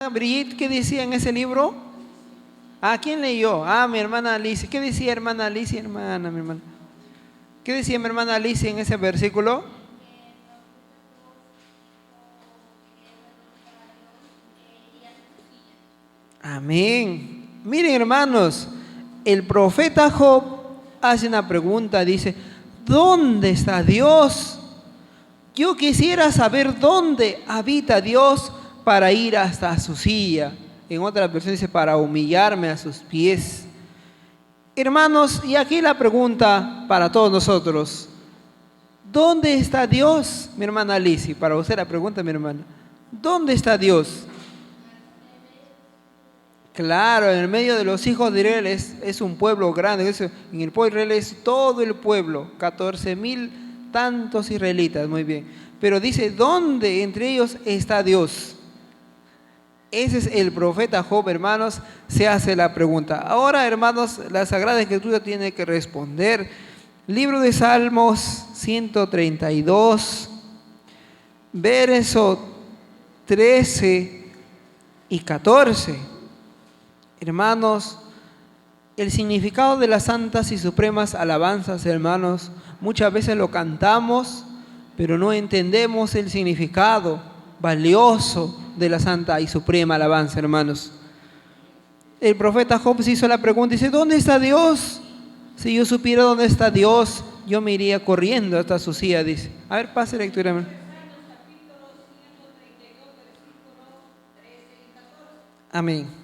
Brigitte, ¿qué decía en ese libro? ¿Quién leyó? Mi hermana Alicia. ¿Qué decía hermana Alicia, mi hermana? ¿Qué decía mi hermana Alicia en ese versículo? Amén. Miren, hermanos, el profeta Job hace una pregunta, dice, ¿dónde está Dios? Yo quisiera saber dónde habita Dios para ir hasta su silla. En otra versión dice, para humillarme a sus pies. Hermanos, y aquí la pregunta para todos nosotros. ¿Dónde está Dios, mi hermana Alicia? Para usted la pregunta, mi hermana. ¿Dónde está Dios? Claro, en el medio de los hijos de Israel es un pueblo grande. En el pueblo de Israel es todo el pueblo, 14,000 tantos israelitas, muy bien. Pero dice, ¿dónde entre ellos está Dios? Ese es el profeta Job, hermanos, se hace la pregunta. Ahora, hermanos, la Sagrada Escritura tiene que responder. Libro de Salmos 132, verso 13 y 14. Hermanos, el significado de las santas y supremas alabanzas, hermanos, muchas veces lo cantamos, pero no entendemos el significado valioso de la santa y suprema alabanza, hermanos. El profeta Job se hizo la pregunta y dice, ¿dónde está Dios? Si yo supiera dónde está Dios, yo me iría corriendo hasta su silla, dice. A ver, pase lectura, hermano. Amén.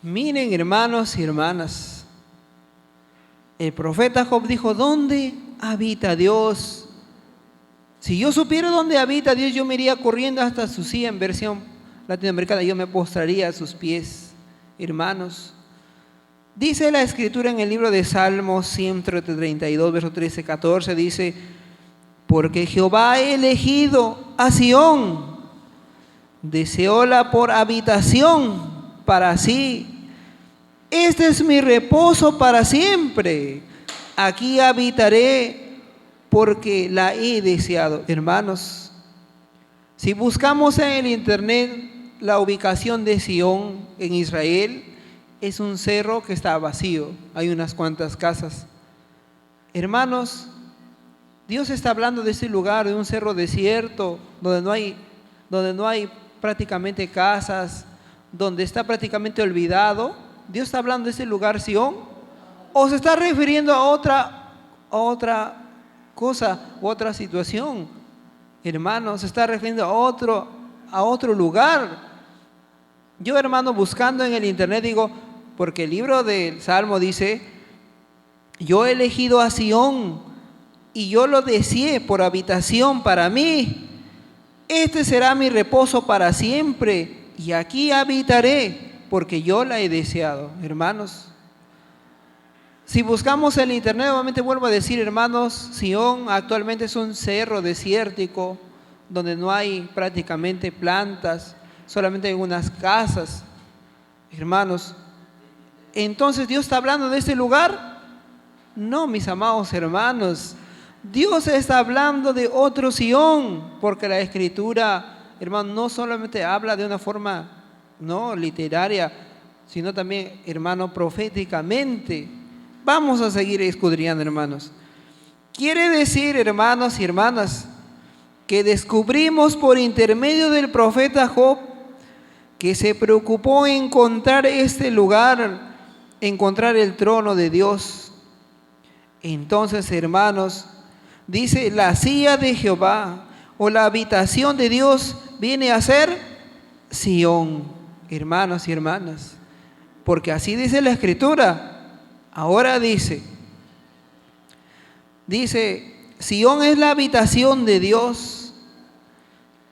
Miren, hermanos y hermanas, el profeta Job dijo, ¿dónde habita Dios? Si yo supiera dónde habita Dios, yo me iría corriendo hasta su silla. En versión latinoamericana, yo me postraría a sus pies, hermanos. Dice la Escritura en el libro de Salmos 132, verso 13, 14, dice, porque Jehová ha elegido a Sión, deseóla por habitación para sí. Este es mi reposo para siempre. Aquí habitaré porque la he deseado. Hermanos, si buscamos en el internet la ubicación de Sión en Israel, es un cerro que está vacío. Hay unas cuantas casas. Hermanos, Dios está hablando de este lugar, de un cerro desierto, donde no hay prácticamente casas, donde está prácticamente olvidado. Dios está hablando de ese lugar Sión, o se está refiriendo a otra cosa u otra situación. Hermanos, se está refiriendo a otro lugar. Yo, hermano, buscando en el internet digo, porque el libro del Salmo dice, yo he elegido a Sión y yo lo deseé por habitación para mí. Este será mi reposo para siempre y aquí habitaré porque yo la he deseado. Hermanos, si buscamos en el internet, nuevamente vuelvo a decir, hermanos, Sión actualmente es un cerro desértico donde no hay prácticamente plantas, solamente hay unas casas. Hermanos, entonces ¿Dios está hablando de este lugar? No, mis amados hermanos, Dios está hablando de otro Sión, porque la Escritura, hermano, no solamente habla de una forma no literaria, sino también, hermano, proféticamente. Vamos a seguir escudriñando, hermanos. Quiere decir, hermanos y hermanas, que descubrimos por intermedio del profeta Job que se preocupó en encontrar este lugar, encontrar el trono de Dios. Entonces, hermanos, dice, la silla de Jehová o la habitación de Dios viene a ser Sión. Hermanos y hermanas, porque así dice la Escritura. Ahora dice, Sión es la habitación de Dios.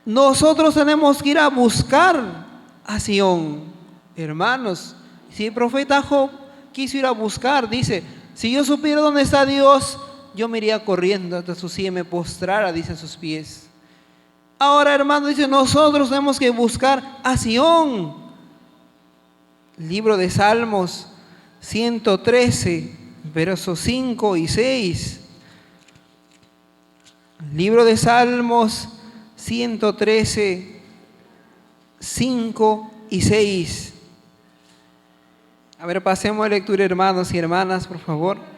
Nosotros tenemos que ir a buscar a Sión. Hermanos, si el profeta Job quiso ir a buscar, dice, si yo supiera dónde está Dios, yo me iría corriendo hasta su silla y me postrara, dice, a sus pies. Ahora, hermano, dice, nosotros tenemos que buscar a Sión. Libro de Salmos 113, versos 5 y 6. Libro de Salmos 113, 5 y 6. A ver, pasemos a lectura, hermanos y hermanas, por favor.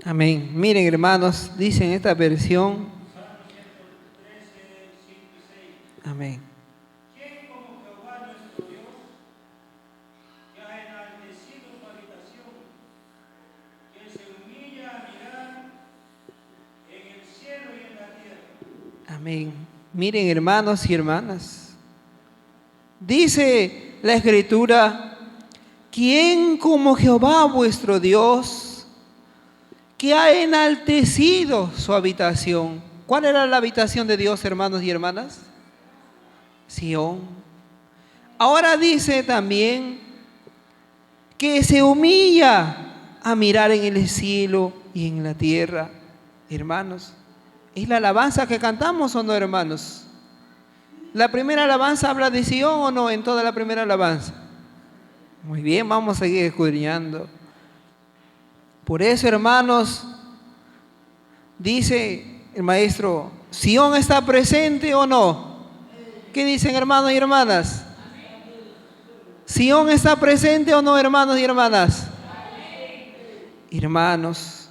Amén. Miren, hermanos, dice en esta versión. Amén. ¿Quién como Jehová nuestro Dios, que ha enaltecido su habitación, que se humilla a mirar en el cielo y en la tierra? Amén. Miren, hermanos y hermanas, dice la Escritura, ¿quién como Jehová vuestro Dios, que ha enaltecido su habitación? ¿Cuál era la habitación de Dios, hermanos y hermanas? Sión. Ahora dice también que se humilla a mirar en el cielo y en la tierra. Hermanos, ¿es la alabanza que cantamos o no, hermanos? ¿La primera alabanza habla de Sión o no en toda la primera alabanza? Muy bien, vamos a seguir escudriñando. Por eso, hermanos, dice el maestro, ¿Sión está presente o no? ¿Qué dicen, hermanos y hermanas? ¿Sión está presente o no, hermanos y hermanas? Hermanos,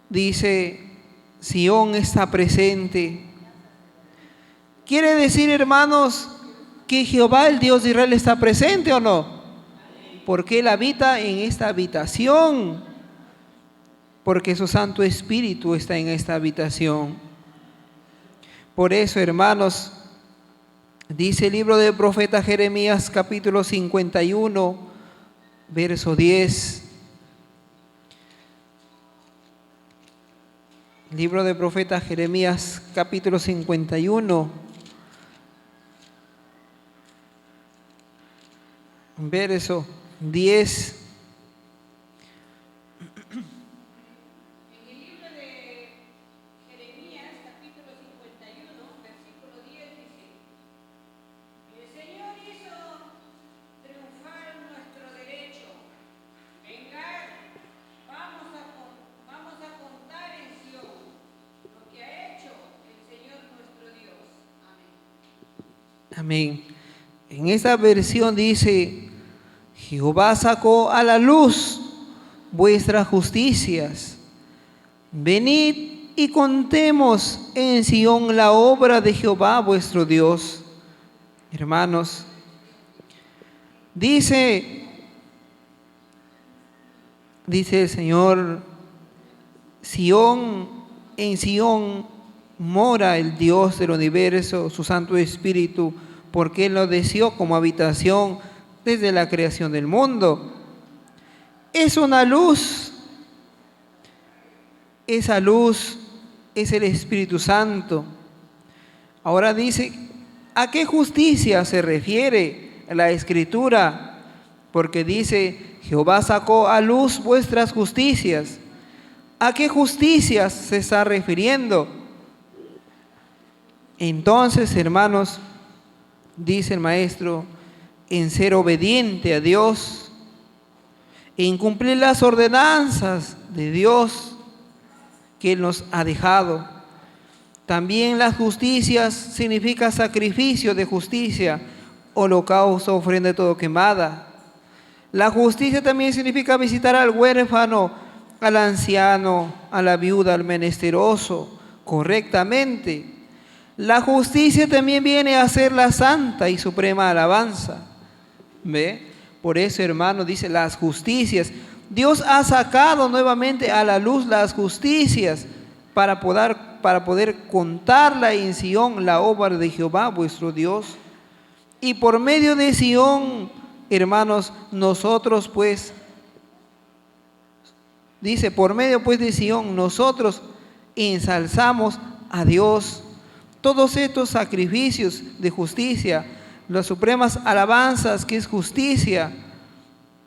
dice, Sión está presente. ¿Quiere decir, hermanos, que Jehová, el Dios de Israel, está presente o no? Porque Él habita en esta habitación, porque su Santo Espíritu está en esta habitación. Por eso, hermanos, dice el libro del profeta Jeremías, capítulo 51, verso 10. Libro del profeta Jeremías, capítulo 51, verso 10. En el libro de Jeremías, capítulo 51, versículo 10 dice: el Señor hizo triunfar nuestro derecho. Vengan, vamos a contar en Sión lo que ha hecho el Señor nuestro Dios. Amén. Amén. En esta versión dice, Jehová sacó a la luz vuestras justicias. Venid y contemos en Sión la obra de Jehová vuestro Dios. Hermanos, dice el Señor, en Sión mora el Dios del universo, su Santo Espíritu, porque Él lo deseó como habitación desde la creación del mundo. Es una luz. Esa luz es el Espíritu Santo. Ahora dice, ¿a qué justicia se refiere la Escritura? Porque dice, Jehová sacó a luz vuestras justicias. ¿A qué justicias se está refiriendo? Entonces, hermanos, dice el maestro, en ser obediente a Dios, en cumplir las ordenanzas de Dios que Él nos ha dejado. También las justicias significa sacrificio de justicia, holocausto, ofrenda de todo quemada. La justicia también significa visitar al huérfano, al anciano, a la viuda, al menesteroso, correctamente. La justicia también viene a ser la santa y suprema alabanza. ¿Ve? Por eso, hermano, dice las justicias. Dios ha sacado nuevamente a la luz las justicias para poder contarla en Sión, la obra de Jehová, vuestro Dios. Y por medio de Sión, hermanos, nosotros pues, dice, por medio pues de Sión, nosotros ensalzamos a Dios. Todos estos sacrificios de justicia, las supremas alabanzas que es justicia.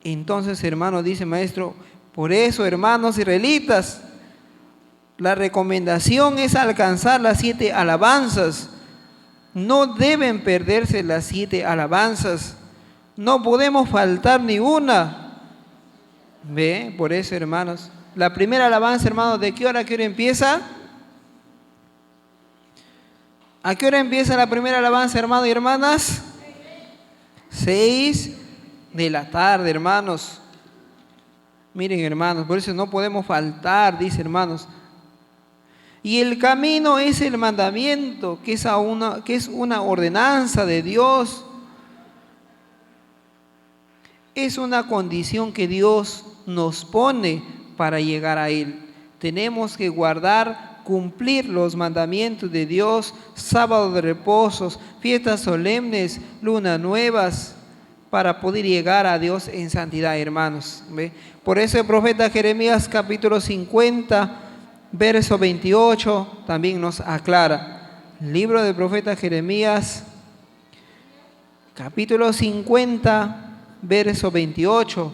Entonces, hermano, dice maestro, por eso, hermanos israelitas, la recomendación es alcanzar las 7 alabanzas. No deben perderse las 7 alabanzas. No podemos faltar ni una. ¿Ve? Por eso, hermanos. La primera alabanza, hermanos, ¿de qué hora a qué hora empieza? ¿A qué hora empieza la primera alabanza, hermanos y hermanas? 6 de la tarde, hermanos. Miren, hermanos, por eso no podemos faltar, dice, hermanos. Y el camino es el mandamiento, que es una ordenanza de Dios. Es una condición que Dios nos pone para llegar a Él. Tenemos que guardar, cumplir los mandamientos de Dios, sábados de reposos, fiestas solemnes, lunas nuevas, para poder llegar a Dios en santidad, hermanos. ¿Ve? Por eso el profeta Jeremías capítulo 50, verso 28, también nos aclara. Libro del profeta Jeremías, capítulo 50, verso 28.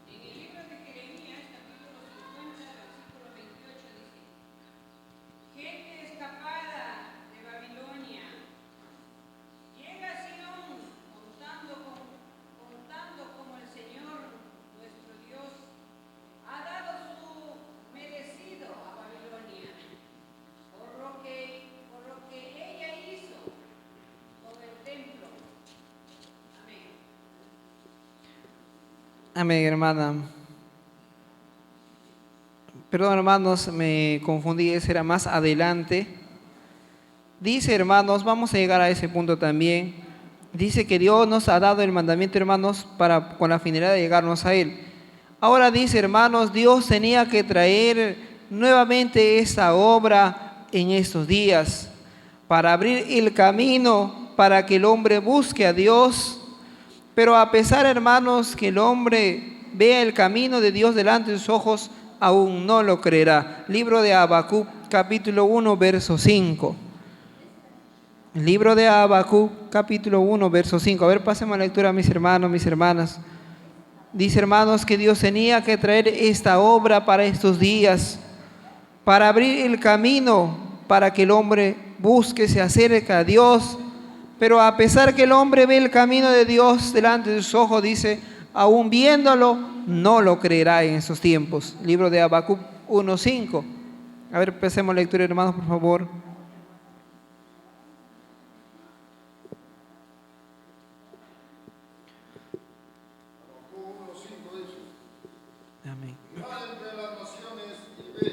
En el libro de Jeremías, capítulo 50, versículo 28 dice: gente escapada de Babilonia, llega a Sión contando como el Señor nuestro Dios ha dado su merecido a Babilonia, por lo que ella hizo con el templo. Amén. Amén, hermana. Perdón, hermanos, me confundí, ese era más adelante. Dice, hermanos, vamos a llegar a ese punto también. Dice que Dios nos ha dado el mandamiento, hermanos, con la finalidad de llegarnos a Él. Ahora dice, hermanos, Dios tenía que traer nuevamente esta obra en estos días para abrir el camino para que el hombre busque a Dios. Pero a pesar, hermanos, que el hombre vea el camino de Dios delante de sus ojos, aún no lo creerá. Libro de Habacuc, capítulo 1, verso 5. Libro de Habacuc, capítulo 1, verso 5. A ver, pasemos la lectura, mis hermanos, mis hermanas. Dice, hermanos, que Dios tenía que traer esta obra para estos días, para abrir el camino, para que el hombre busque, se acerque a Dios. Pero a pesar que el hombre ve el camino de Dios delante de sus ojos, dice, aún viéndolo, no lo creerá en esos tiempos. Libro de Habacuc 1:5. A ver, empecemos la lectura, hermanos, por favor. Amén. Mirad entre las naciones y ved,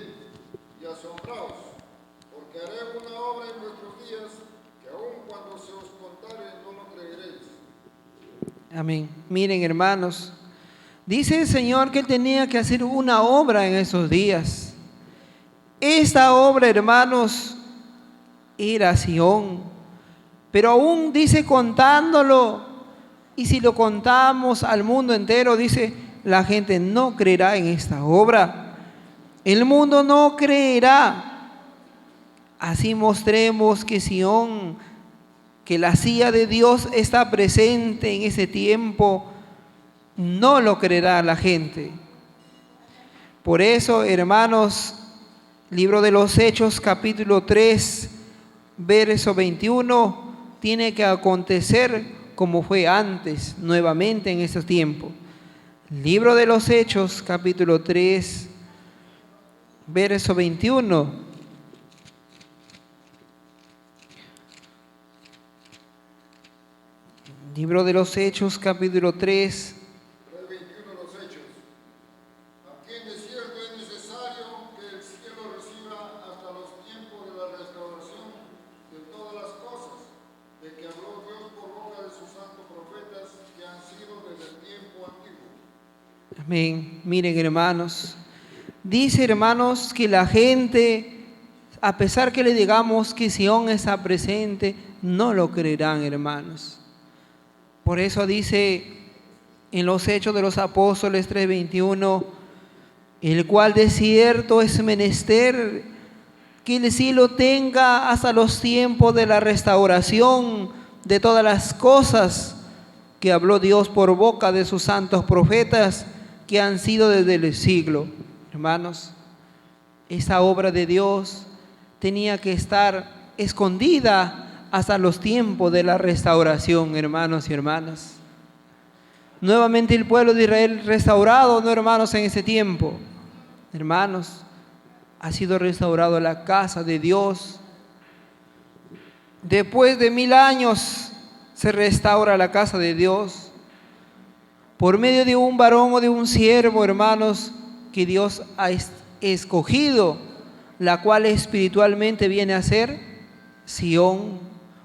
y asombraos, porque haré una obra en vuestros días, que aun cuando se os contare no lo creeréis. Amén. Miren, hermanos, dice el Señor que Él tenía que hacer una obra en esos días. Esta obra, hermanos, era Sión. Pero aún dice contándolo, y si lo contamos al mundo entero, dice, la gente no creerá en esta obra. El mundo no creerá. Así mostremos que Sión, que la silla de Dios está presente en ese tiempo, no lo creerá la gente. Por eso, hermanos, libro de los Hechos, capítulo 3, verso 21, tiene que acontecer como fue antes, nuevamente en esos tiempos. Libro de los Hechos, capítulo 3, verso 21. Libro de los Hechos, capítulo 3. 3:21 los Hechos. A quien de cierto es necesario que el cielo reciba hasta los tiempos de la restauración de todas las cosas, de que habló Dios por boca de sus santos profetas que han sido desde el tiempo antiguo. Amén. Miren, hermanos, dice, hermanos, que la gente, a pesar que le digamos que Sión está presente, no lo creerán, hermanos. Por eso dice en los Hechos de los Apóstoles 3:21, el cual de cierto es menester que el cielo tenga hasta los tiempos de la restauración de todas las cosas que habló Dios por boca de sus santos profetas que han sido desde el siglo. Hermanos, esa obra de Dios tenía que estar escondida hasta los tiempos de la restauración, hermanos y hermanas. Nuevamente el pueblo de Israel restaurado, ¿no, hermanos? En ese tiempo, hermanos, ha sido restaurado la casa de Dios. Después de 1000 años se restaura la casa de Dios por medio de un varón o de un siervo, hermanos, que Dios ha escogido, la cual espiritualmente viene a ser Sión,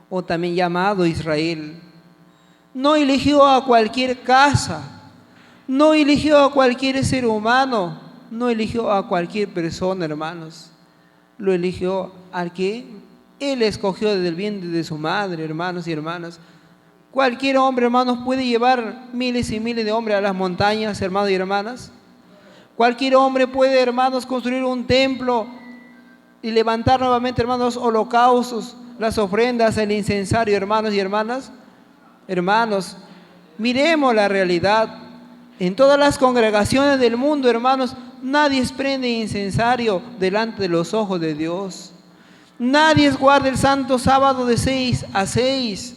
o también llamado Israel. No eligió a cualquier casa, no eligió a cualquier ser humano, no eligió a cualquier persona, hermanos. Lo eligió al que Él escogió desde el vientre de su madre, hermanos y hermanas. Cualquier hombre, hermanos, puede llevar miles y miles de hombres a las montañas, hermanos y hermanas. Cualquier hombre puede, hermanos, construir un templo y levantar nuevamente, hermanos, holocaustos, las ofrendas, el incensario, hermanos y hermanas. Hermanos, miremos la realidad. En todas las congregaciones del mundo, hermanos, nadie prende incensario delante de los ojos de Dios. Nadie guarda el santo sábado de 6 a 6.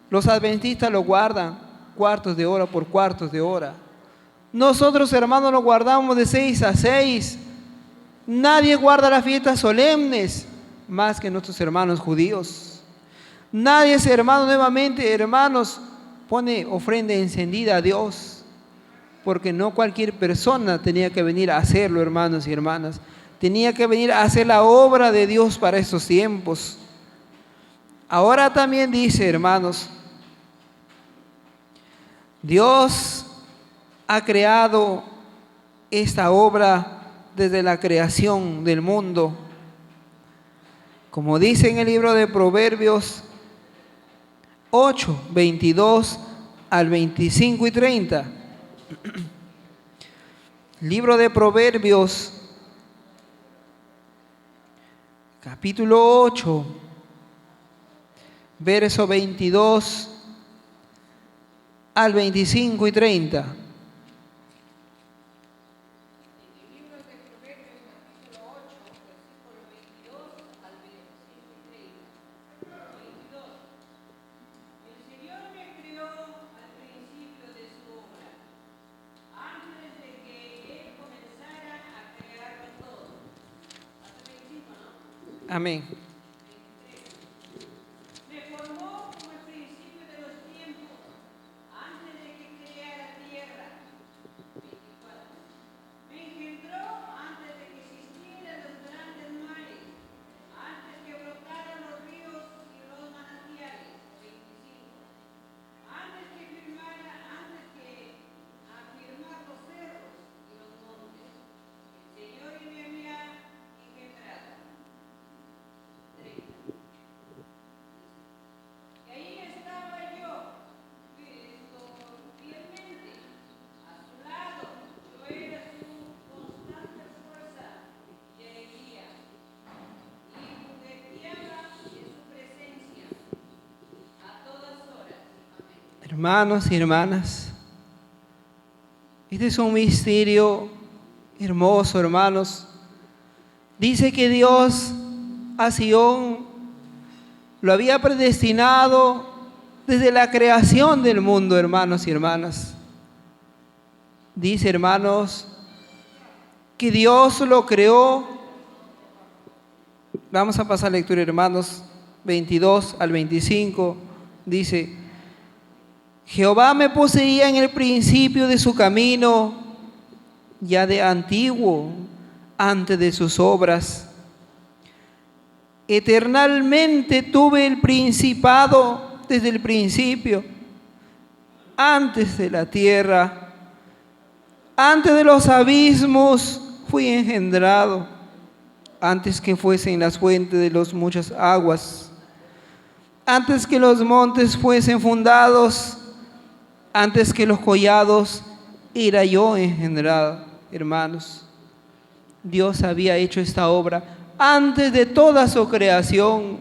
Los adventistas lo guardan cuartos de hora por cuartos de hora. Nosotros, hermanos, lo guardamos de 6 a 6. Nadie guarda las fiestas solemnes más que nuestros hermanos judíos. Nadie, hermano, nuevamente, hermanos, pone ofrenda encendida a Dios, porque no cualquier persona tenía que venir a hacerlo, hermanos y hermanas. Tenía que venir a hacer la obra de Dios para estos tiempos. Ahora también dice, hermanos, Dios ha creado esta obra desde la creación del mundo. Como dice en el libro de Proverbios 8, 22 al 25 y 30. Libro de Proverbios, capítulo 8, verso 22 al 25 y 30. Amén. Me formó como el principio de los tiempos, antes de que creara la tierra. 24. Me engendró antes de que existieran los grandes mares, antes que brotaran los ríos y los manantiales. 25. Antes que afirmar los cerros y los montes, el Señor me había engendrado. 30. Y ahí estaba yo, fielmente, a su lado. Yo era su constante fuerza y alegría, y jugueteaba en su presencia a todas horas. Amén. Hermanos y hermanas, este es un misterio hermoso, hermanos. Dice que Dios a Sión lo había predestinado desde la creación del mundo, hermanos y hermanas. Dice, hermanos, que Dios lo creó. Vamos a pasar a lectura, hermanos, 22 al 25. Dice: Jehová me poseía en el principio de su camino, ya de antiguo, antes de sus obras. Eternalmente tuve el principado desde el principio, antes de la tierra, antes de los abismos fui engendrado, antes que fuesen las fuentes de las muchas aguas, antes que los montes fuesen fundados, Antes que los collados era yo engendrada, hermanos. Dios había hecho esta obra antes de toda su creación.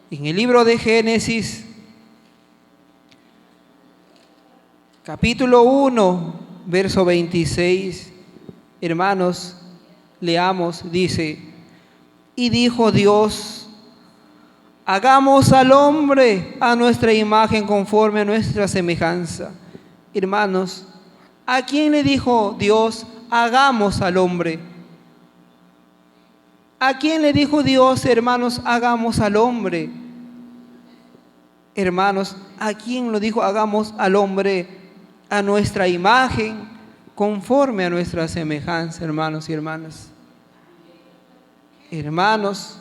En el libro de Génesis, capítulo 1, verso 26, hermanos, leamos, dice: y dijo Dios, hagamos al hombre a nuestra imagen conforme a nuestra semejanza. Hermanos, ¿a quién le dijo Dios, hagamos al hombre? ¿A quién le dijo Dios, hermanos, hagamos al hombre? Hermanos, ¿a quién lo dijo, hagamos al hombre a nuestra imagen, conforme a nuestra semejanza, hermanos y hermanas? Hermanos,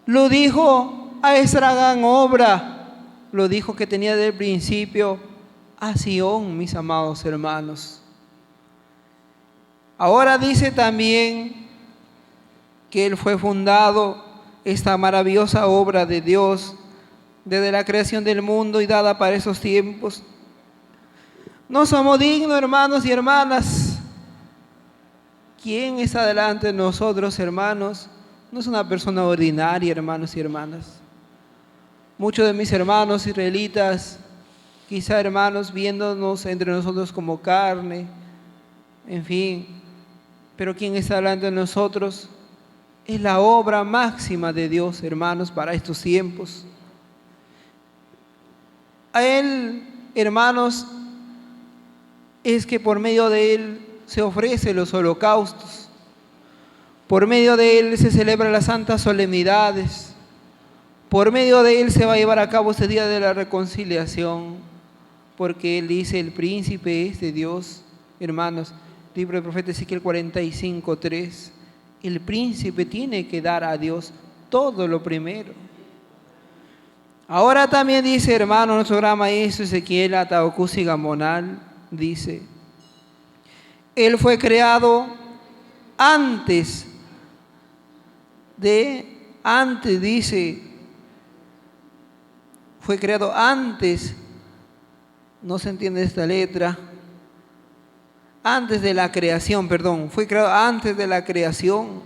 lo dijo a esa gran obra, lo dijo que tenía desde el principio a Sión, mis amados hermanos. Ahora dice también que Él fue fundado, esta maravillosa obra de Dios, desde la creación del mundo y dada para esos tiempos. No somos dignos, hermanos y hermanas. ¿Quién está delante de nosotros, hermanos? No es una persona ordinaria, hermanos y hermanas. Muchos de mis hermanos israelitas, quizá hermanos, viéndonos entre nosotros como carne, en fin. Pero ¿quién está delante de nosotros? Es la obra máxima de Dios, hermanos, para estos tiempos. A Él, hermanos, es que por medio de Él se ofrecen los holocaustos. Por medio de Él se celebran las santas solemnidades. Por medio de Él se va a llevar a cabo este día de la reconciliación. Porque Él dice, el príncipe es de Dios, hermanos. Libro del profeta Ezequiel 45:3. El príncipe tiene que dar a Dios todo lo primero. Ahora también dice, hermano, nuestro gran maestro Ezequiel Ataocusi Gamonal, dice, Él fue creado antes, dice, fue creado antes, no se entiende esta letra, antes de la creación, perdón, fue creado antes de la creación.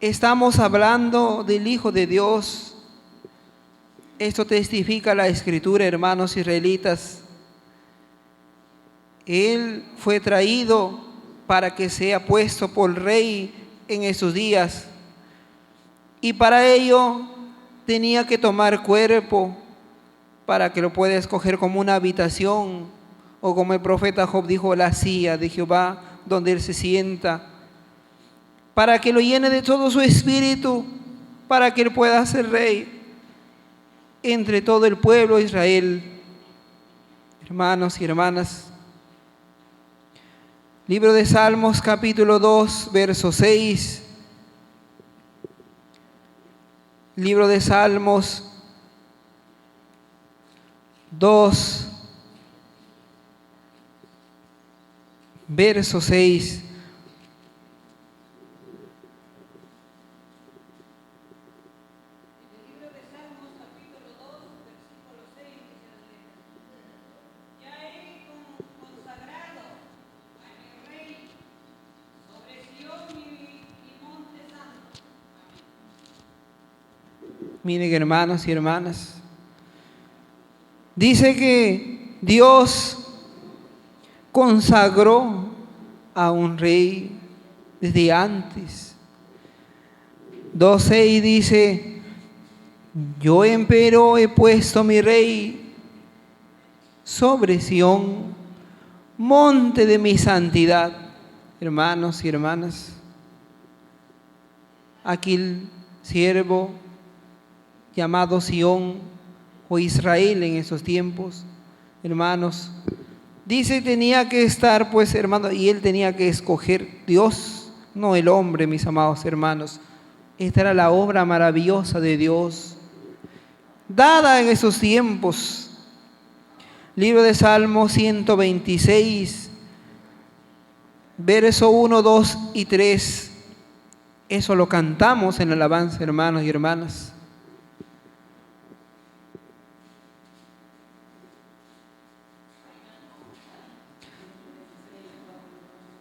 Estamos hablando del Hijo de Dios. Esto testifica la Escritura, hermanos israelitas. Él fue traído para que sea puesto por rey en esos días. Y para ello tenía que tomar cuerpo para que lo pueda escoger como una habitación, o como el profeta Job dijo, la silla de Jehová, donde Él se sienta, para que lo llene de todo su espíritu, para que Él pueda ser rey entre todo el pueblo de Israel. Hermanos y hermanas, libro de Salmos capítulo 2, verso 6. Libro de Salmos 2, verso 6. Miren, hermanos y hermanas, dice que Dios consagró a un rey desde antes. 2:6 dice, yo empero he puesto mi rey sobre Sión, monte de mi santidad. Hermanos y hermanas, aquí el siervo llamado Sión o Israel en esos tiempos, hermanos, dice tenía que estar, pues hermanos, y él tenía que escoger, Dios, no el hombre, mis amados hermanos. Esta era la obra maravillosa de Dios, dada en esos tiempos. Libro de Salmos 126, verso 1, 2 y 3. Eso lo cantamos en la alabanza, hermanos y hermanas.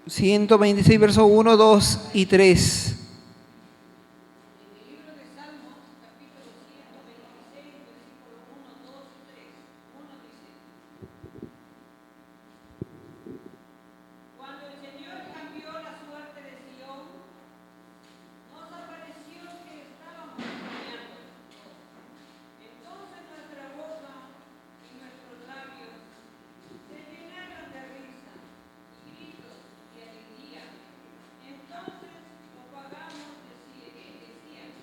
126, versos 1, 2 y 3. En el libro de Salmos, capítulo 126, versículo 1, 2 y 3. Uno dice: Cuando el Señor cambió la suerte de Sión, nos apareció que estábamos soñando. Entonces nuestra boca y nuestros labios se llenaron de risa, y gritos y alegría. Entonces lo pagamos decían: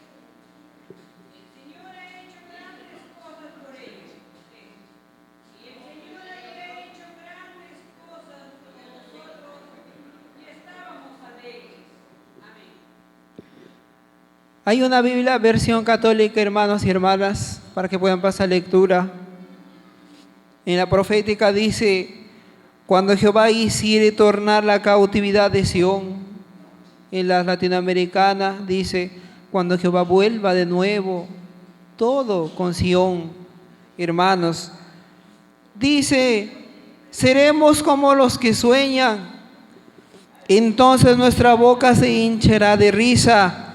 el Señor ha hecho grandes cosas por ellos. Y el Señor había hecho grandes cosas por nosotros y estábamos alegres. Amén. Hay una Biblia, versión católica, hermanos y hermanas, para que puedan pasar lectura. En la profética dice: cuando Jehová hiciere tornar la cautividad de Sión. En la latinoamericana dice: cuando Jehová vuelva de nuevo todo con Sión. Hermanos, dice: seremos como los que sueñan. Entonces nuestra boca se hinchará de risa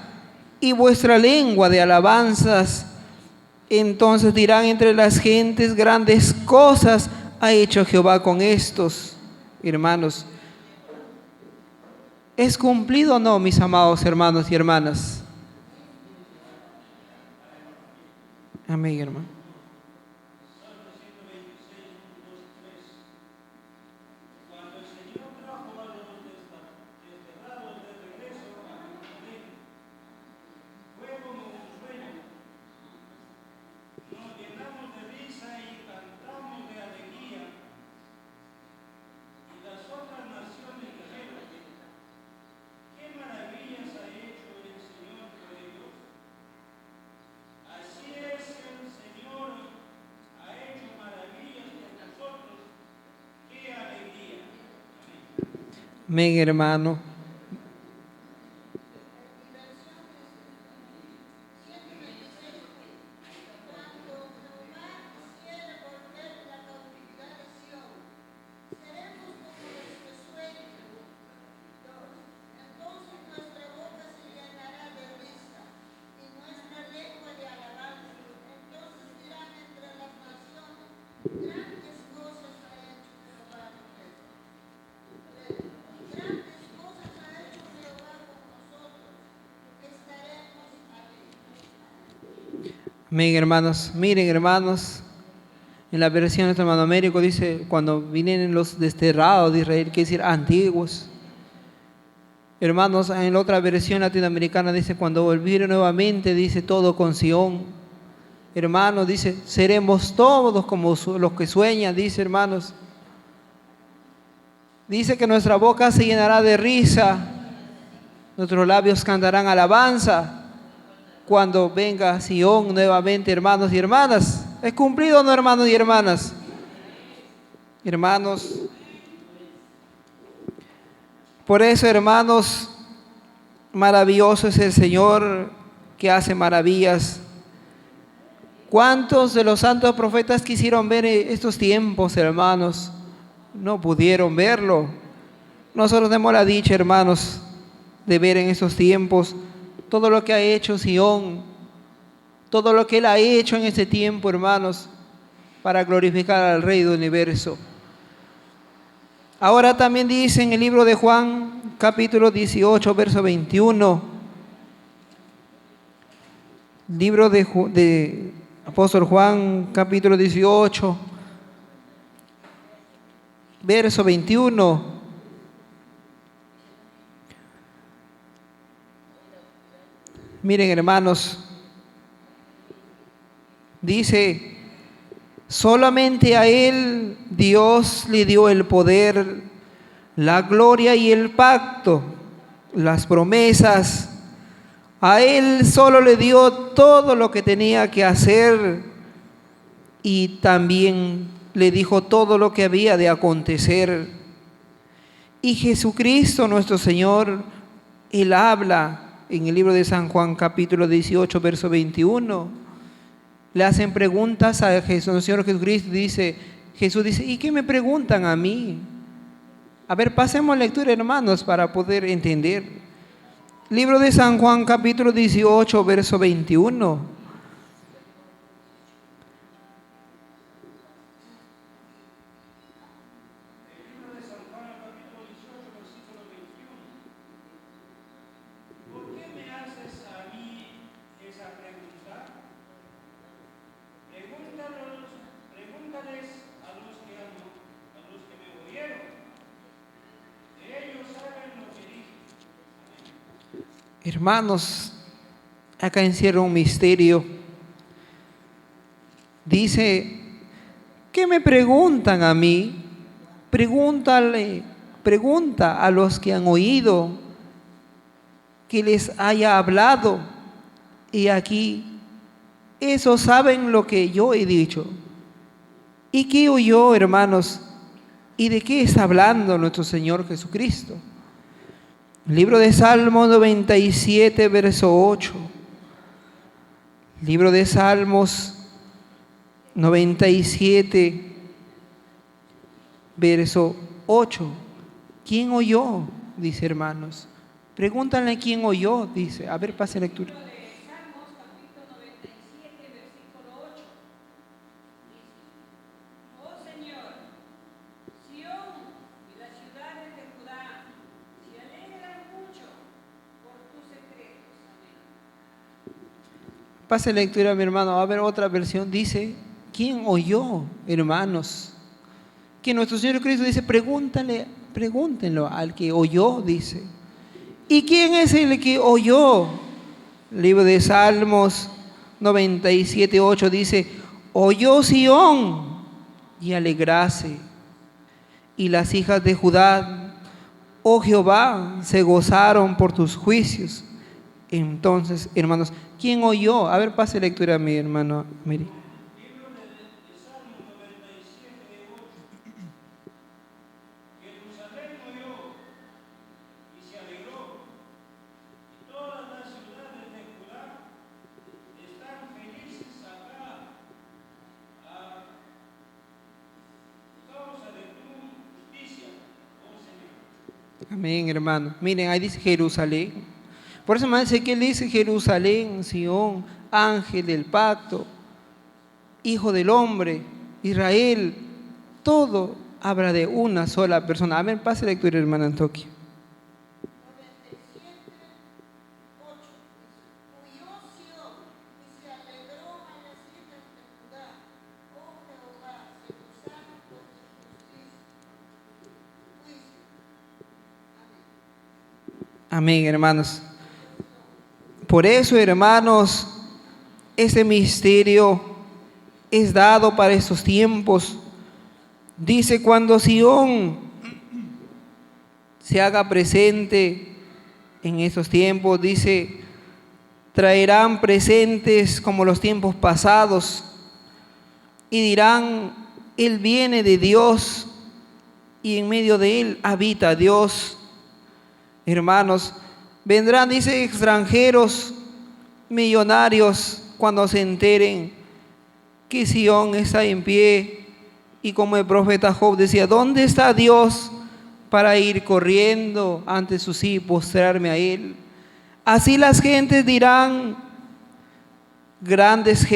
y vuestra lengua de alabanzas. Entonces dirán entre las gentes: grandes cosas ha hecho Jehová con estos. Hermanos, ¿es cumplido o no, mis amados hermanos y hermanas? Amén, hermano. Salmo 126, 1, 2 y 3. Cuando el Señor trajo a los desterrados de regreso a Jerusalén, fue como un sueño. Nos llenamos de risa y cantamos de alegría. Y las otras naciones dijeron: ¿qué maravillas ha hecho el Señor por ellos? Así es, el Señor ha hecho maravillas por nosotros. ¡Qué alegría! Amén, hermano. Amén, hermanos. Miren, hermanos, en la versión de nuestro hermano Américo dice: cuando vienen los desterrados de Israel, quiere decir antiguos. Hermanos, en la otra versión latinoamericana dice: cuando volvieron nuevamente, dice, todo con Sión. Hermanos, dice: seremos todos como los que sueñan, dice, hermanos. Dice que nuestra boca se llenará de risa, nuestros labios cantarán alabanza cuando venga Sión nuevamente, hermanos y hermanas. ¿Es cumplido o no, hermanos y hermanas? Hermanos, por eso, hermanos, maravilloso es el Señor que hace maravillas. ¿Cuántos de los santos profetas quisieron ver estos tiempos, hermanos? No pudieron verlo. Nosotros tenemos la dicha, hermanos, de ver en estos tiempos todo lo que ha hecho Sión, todo lo que Él ha hecho en este tiempo, hermanos, para glorificar al Rey del Universo. Ahora también dice en el libro de Juan, capítulo 18, verso 21, libro de apóstol Juan, capítulo 18, verso 21. Miren, hermanos, dice: solamente a Él Dios le dio el poder, la gloria y el pacto, las promesas. A Él solo le dio todo lo que tenía que hacer y también le dijo todo lo que había de acontecer. Y Jesucristo nuestro Señor, Él habla en el libro de San Juan, capítulo 18, verso 21. Le hacen preguntas a Jesús, el Señor Jesucristo dice, Jesús dice: ¿y qué me preguntan a mí? A ver, pasemos lectura, hermanos, para poder entender. Libro de San Juan, capítulo 18, verso 21. ¿Por qué me haces a mí esa pregunta? Pregúntales a los que me oyeron. Ellos saben lo que dije. Hermanos, acá encierra un misterio. Dice, ¿qué me preguntan a mí? Pregunta a los que han oído que les haya hablado. Y aquí, esos saben lo que yo he dicho. ¿Y qué oyó, hermanos? ¿Y de qué está hablando nuestro Señor Jesucristo? Libro de Salmos 97, verso 8. Libro de Salmos 97, verso 8. ¿Quién oyó? Dice, hermanos. Pregúntale quién oyó, dice. A ver, pase lectura. Libro de Salmos, capítulo 97, versículo 8. Dice, oh Señor, Sión y las ciudades de Judá se alegran mucho por tus secretos. Amén. Pase lectura, mi hermano. A ver, otra versión dice, ¿quién oyó, hermanos? Que nuestro Señor Cristo dice, pregúntenlo al que oyó, dice. ¿Y quién es el que oyó? Libro de Salmos 97, 8 dice, oyó Sión y alegrase, y las hijas de Judá, oh Jehová, se gozaron por tus juicios. Entonces, hermanos, ¿quién oyó? A ver, pase lectura a mi hermano. Mire. Libro de Salmos 97, 8. Jerusalén oyó y se alegró, y todas las ciudades de Judá están felices acá a causa de tu justicia, oh Señor. Amén, hermano. Miren, ahí dice Jerusalén. Por eso, hermano, que él dice Jerusalén, Sión, ángel del pacto, hijo del hombre, Israel, todo habla de una sola persona. Amén, pase lectura, hermana Antoquia. 97, 8. Huyó Sión y se alegró a las hijas de Judá. Oh Jehová, se gozaron por tu juicio. Amén. Amén, hermanos. Por eso, hermanos, ese misterio es dado para estos tiempos. Dice, cuando Sión se haga presente en estos tiempos, dice, traerán presentes como los tiempos pasados y dirán, Él viene de Dios y en medio de Él habita Dios. Hermanos, vendrán, dice, extranjeros, millonarios, cuando se enteren que Sión está en pie. Y como el profeta Job decía, ¿dónde está Dios para ir corriendo ante su sí y postrarme a Él? Así las gentes dirán, grandes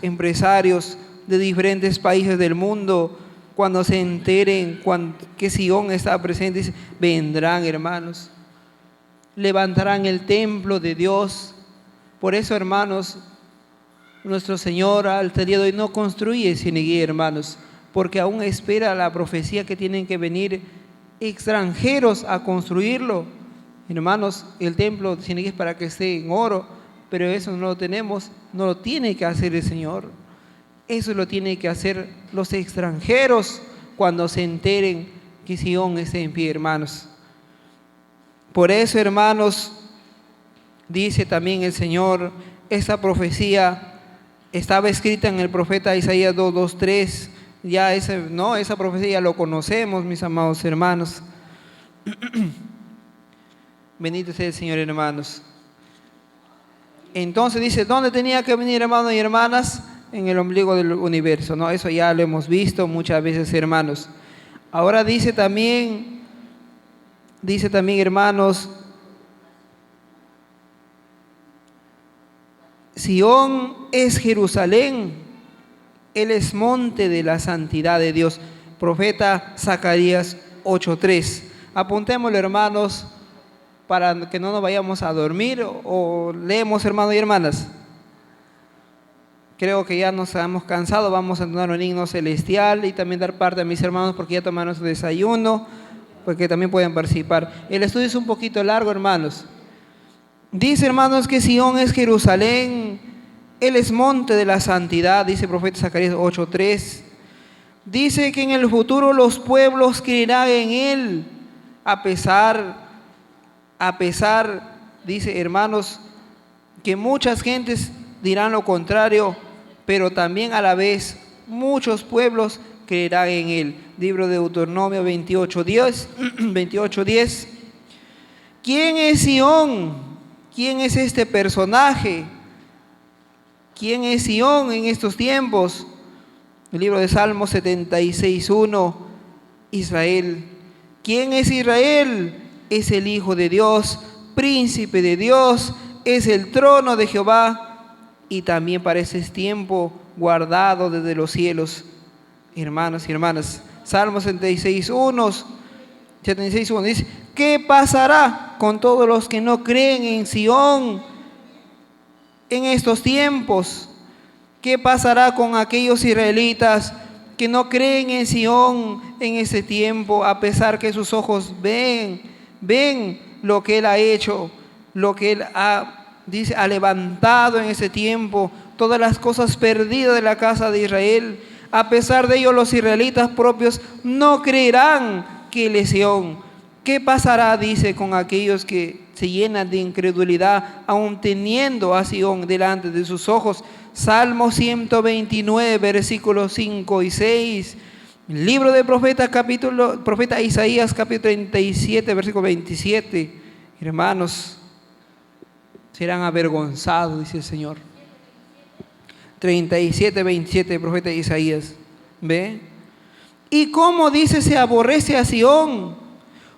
empresarios de diferentes países del mundo, cuando se enteren que Sión está presente, vendrán, hermanos, levantarán el templo de Dios. Por eso, hermanos, nuestro Señor hasta el día de hoy no construye Sinaí, hermanos, porque aún espera la profecía que tienen que venir extranjeros a construirlo. Hermanos, el templo de Sinaí es para que esté en oro, pero eso no lo tenemos, no lo tiene que hacer el Señor. Eso lo tienen que hacer los extranjeros cuando se enteren que Sión está en pie, hermanos. Por eso, hermanos, dice también el Señor, esta profecía estaba escrita en el profeta Isaías 2:3. Ya esa profecía ya lo conocemos, mis amados hermanos. Bendito sea el Señor, hermanos. Entonces dice, ¿dónde tenía que venir, hermanos y hermanas? En el ombligo del universo, ¿no? Eso ya lo hemos visto muchas veces, hermanos. Ahora dice también, hermanos, Sión es Jerusalén, Él es monte de la santidad de Dios. Profeta Zacarías 8:3. Apuntémoslo, hermanos, para que no nos vayamos a dormir, o leemos, hermanos y hermanas. Creo que ya nos hemos cansado, vamos a entonar un himno celestial y también dar parte a mis hermanos porque ya tomaron su desayuno, porque también pueden participar. El estudio es un poquito largo, hermanos. Dice, hermanos, que Sión es Jerusalén, Él es monte de la santidad, dice el profeta Zacarías 8:3. Dice que en el futuro los pueblos creerán en Él, a pesar, dice, hermanos, que muchas gentes dirán lo contrario, pero también a la vez muchos pueblos creerán en Él. Libro de Deuteronomio 28:10. ¿Quién es Sión? ¿Quién es este personaje? ¿Quién es Sión en estos tiempos? El libro de Salmos 76:1, Israel. ¿Quién es Israel? Es el Hijo de Dios, príncipe de Dios, es el trono de Jehová y también para ese tiempo guardado desde los cielos. Hermanos y hermanas, Salmos 76:1 dice, ¿qué pasará con todos los que no creen en Sión en estos tiempos? ¿Qué pasará con aquellos israelitas que no creen en Sión en ese tiempo, a pesar que sus ojos ven lo que Él ha hecho, lo que Él ha levantado en ese tiempo, todas las cosas perdidas de la casa de Israel? A pesar de ello, los israelitas propios no creerán que Él es Sión. ¿Qué pasará, dice, con aquellos que se llenan de incredulidad, aún teniendo a Sión delante de sus ojos? Salmo 129, versículos 5 y 6. Libro del profeta Isaías, capítulo 37, versículo 27. Hermanos, serán avergonzados, dice el Señor. 37, 27, profeta Isaías. ¿Ve? ¿Y cómo dice se aborrece a Sión?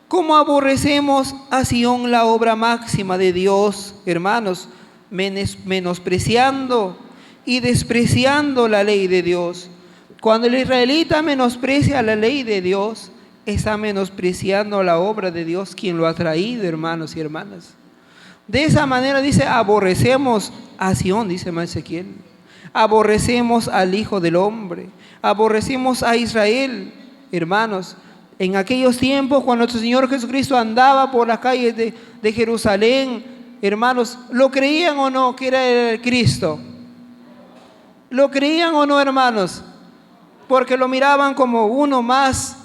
¿Cómo aborrecemos a Sión, la obra máxima de Dios, hermanos? Menospreciando y despreciando la ley de Dios. Cuando el israelita menosprecia la ley de Dios, está menospreciando la obra de Dios, quien lo ha traído, hermanos y hermanas. De esa manera dice, aborrecemos a Sión, dice Ezequiel. Aborrecemos al Hijo del Hombre, aborrecemos a Israel, hermanos. En aquellos tiempos, cuando nuestro Señor Jesucristo andaba por las calles de Jerusalén, hermanos, ¿lo creían o no que era el Cristo? ¿Lo creían o no, hermanos? Porque lo miraban como uno más,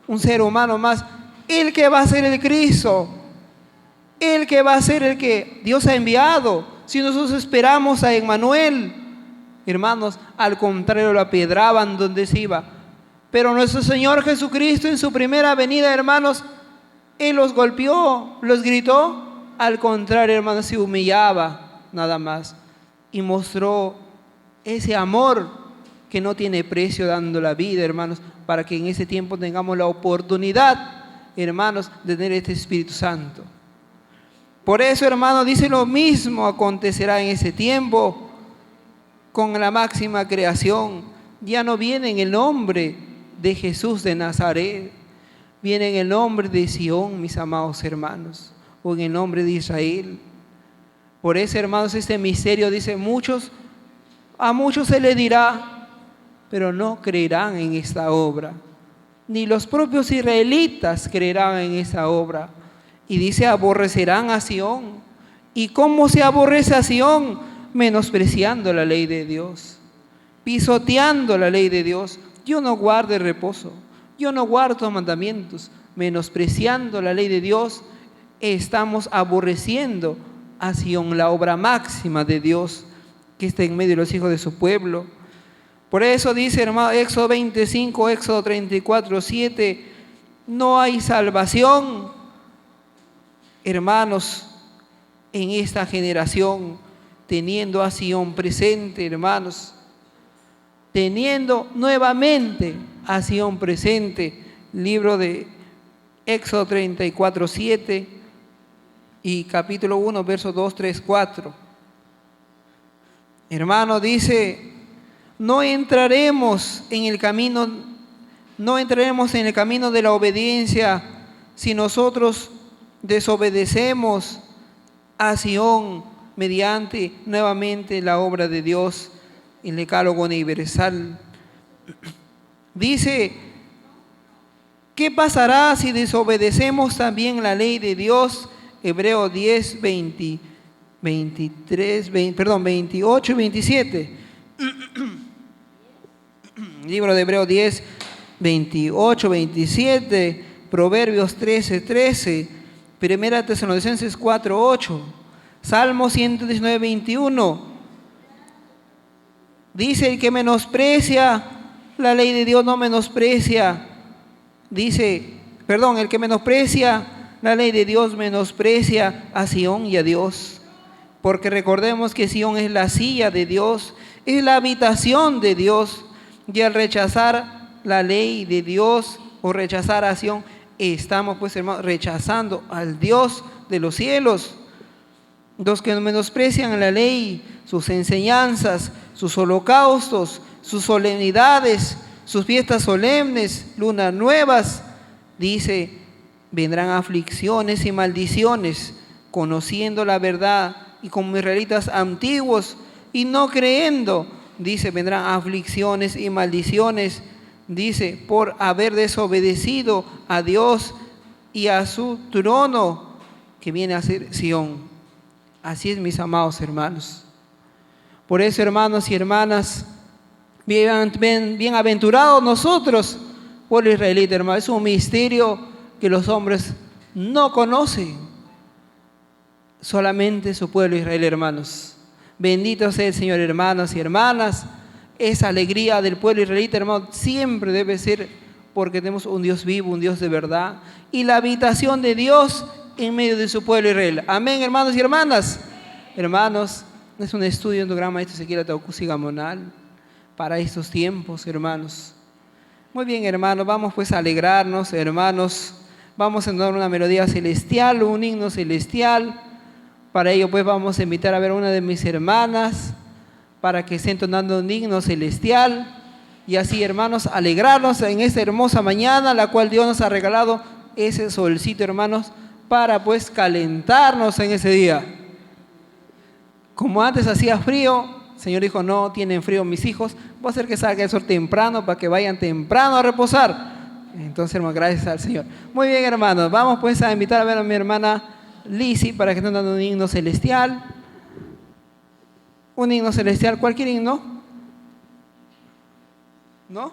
un ser humano más. El que va a ser el Cristo, el que va a ser el que Dios ha enviado. Si nosotros esperamos a Emmanuel, hermanos, al contrario, lo apiedraban donde se iba. Pero nuestro Señor Jesucristo en su primera venida, hermanos, Él los golpeó, los gritó. Al contrario, hermanos, se humillaba nada más y mostró ese amor que no tiene precio, dando la vida, hermanos, para que en ese tiempo tengamos la oportunidad, hermanos, de tener este Espíritu Santo. Por eso, hermanos, dice lo mismo acontecerá en ese tiempo con la máxima creación. Ya no viene en el nombre de Jesús de Nazaret, viene en el nombre de Sión, mis amados hermanos, o en el nombre de Israel. Por eso, hermanos, este misterio dice, a muchos se le dirá, pero no creerán en esta obra. Ni los propios israelitas creerán en esa obra. Y dice, aborrecerán a Sión. ¿Y cómo se aborrece a Sión? Menospreciando la ley de Dios, pisoteando la ley de Dios. Yo no guardo el reposo, yo no guardo los mandamientos. Menospreciando la ley de Dios, estamos aborreciendo a Sión, la obra máxima de Dios, que está en medio de los hijos de su pueblo. Por eso dice, hermano, Éxodo 25, Éxodo 34, 7, no hay salvación, hermanos, en esta generación, teniendo a Sión presente, hermanos, teniendo nuevamente a Sión presente, libro de Éxodo 34, 7 y capítulo 1, versos 2, 3, 4. Hermano, dice, no entraremos en el camino de la obediencia si nosotros desobedecemos a Sión mediante nuevamente la obra de Dios, el decálogo universal. Dice, ¿qué pasará si desobedecemos también la ley de Dios? Hebreos 10, 28 y 27. Libro de Hebreos 10, 28, 27, Proverbios 13, 13, Primera Tesalonicenses 4, 8, Salmo 119, 21. Dice, el que menosprecia la ley de Dios no menosprecia. El que menosprecia la ley de Dios menosprecia a Sión y a Dios. Porque recordemos que Sión es la silla de Dios, es la habitación de Dios. Y al rechazar la ley de Dios o rechazar a Sión, estamos pues, hermanos, rechazando al Dios de los cielos. Los que menosprecian la ley, sus enseñanzas, sus holocaustos, sus solemnidades, sus fiestas solemnes, lunas nuevas, dice, vendrán aflicciones y maldiciones, conociendo la verdad y como israelitas antiguos y no creyendo, dice, vendrán aflicciones y maldiciones, dice, por haber desobedecido a Dios y a su trono que viene a ser Sión. Así es, mis amados hermanos. Por eso, hermanos y hermanas, bienaventurados nosotros, pueblo israelita, hermano. Es un misterio que los hombres no conocen, solamente su pueblo Israel, hermanos. Bendito sea el Señor, hermanos y hermanas. Esa alegría del pueblo israelita, hermano, siempre debe ser porque tenemos un Dios vivo, un Dios de verdad, y la habitación de Dios en medio de su pueblo Israel. Amén, hermanos y hermanas. Hermanos, es un estudio en tu gran maestro Ezequiel Ataucusi Gamonal para estos tiempos, hermanos. Muy bien, hermanos, vamos pues a alegrarnos, hermanos. Vamos a entonar una melodía celestial, un himno celestial. Para ello pues vamos a invitar a ver a una de mis hermanas para que esté entonando un himno celestial. Y así, hermanos, alegrarnos en esta hermosa mañana, la cual Dios nos ha regalado ese solcito, hermanos, para pues calentarnos en ese día. Como antes hacía frío, el Señor dijo, no tienen frío mis hijos, voy a hacer que salga el sol temprano para que vayan temprano a reposar. Entonces, hermanos, gracias al Señor. Muy bien, hermanos, vamos pues a invitar a ver a mi hermana Lizzy para que esté dando un himno celestial. Un himno celestial, cualquier himno. ¿No?